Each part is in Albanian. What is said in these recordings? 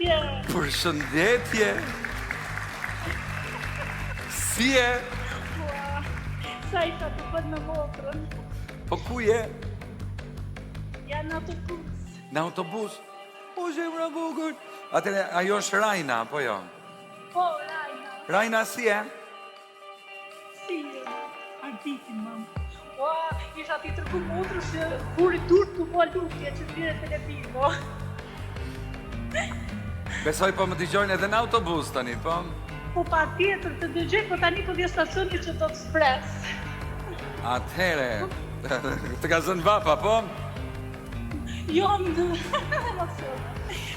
Përshëndetje. Përshëndetje. Si e? Sa i ka të bët në motrën. Po ku je? Ja në autobus. Në autobus? Po zemra vogël. Atëre, ajo është Rajna, po jo? Po, Rajna. Rajna si e? Si e? Arditin, mam. Ua, isha ti tërku motrës që kuri dur të po lutje që t'vire Telebingo. Besoj po më dëgjojnë edhe në autobus tani, po? Po pa tjetër të dëgjoj, po tani po vje stacioni që do të spres. Atëhere, të ka zënë vapa, po? Jo, më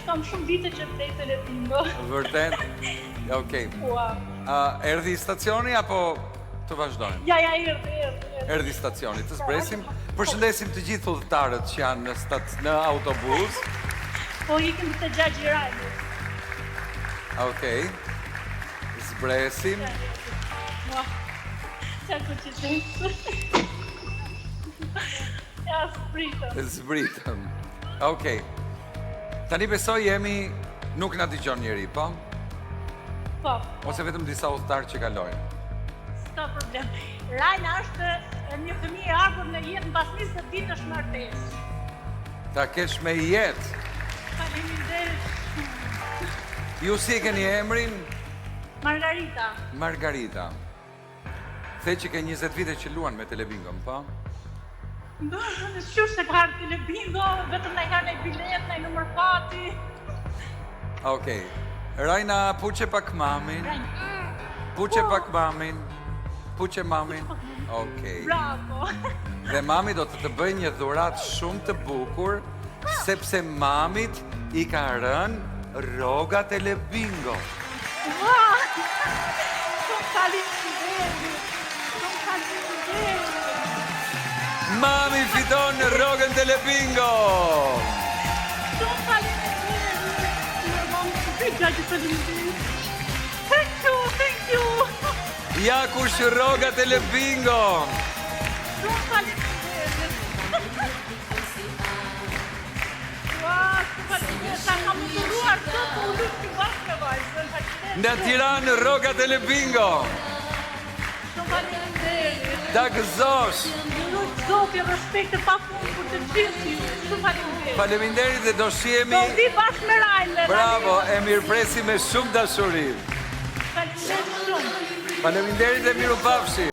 kam shumë vite që plej Telebingo. Vërtet? Okej. Ua. Erdhi stacioni apo të vazhdojmë? Ja, erdhi. Erdhi stacioni, të zbresim. Përshëndesim të gjithë udhëtarët që janë në autobus. Po ikim të Gjagji Rajnës. Okej. Zbresim. Ua. Qa ku që të Ja, zbritëm. Zbritëm. Okej. Tani besoj jemi nuk na dëgjon njeri, po? Po. Ose vetëm disa udhëtarë që kalojnë. S'ka problem. Rajna është një fëmijë e ardhur në jetë mbas 20 ditësh martesë. Ta kesh me jetë. Faleminderit. Ju si e keni emrin? Margarita. Margarita. The që ke 20 vite që luan me Telebingon, po? Në qështë se ka ardhur Telebingo, vetëm na i kanë bilet, na i numër pati. Okej. Rajna, puqe pak mamin. Puqe pak mamin. Puqe mamin. Okej. Bravo. Dhe mami do të bëjë një dhuratë shumë të bukur, sepse mamit i ka rënë rroga Telebingo. Ua! Shumë faleminderit. Shumë faleminderit. Mami fiton në rrogën Telebingo! Shumë faleminderit. Mamë, shumë Gjagji, faleminderit. Thank you. Ja kush rroga Telebingo! Shumë faleminderit. Ua, shumë faleminderit. Ta kam usuruar të po u lutë bashkë me vajzën. Në Tiranë rroga Telebingo! Shumë faleminderit. Ta gëzosh! Lutë Zoti respekt e pafund për të gjithë. Shumë faleminderit. Faleminderit dhe do shihemi. Do vi bashkë me Rajnë. Bravo, e mirëpresim me shumë dashuri. Faleminderit shumë. Faleminderit dhe mirupafshi.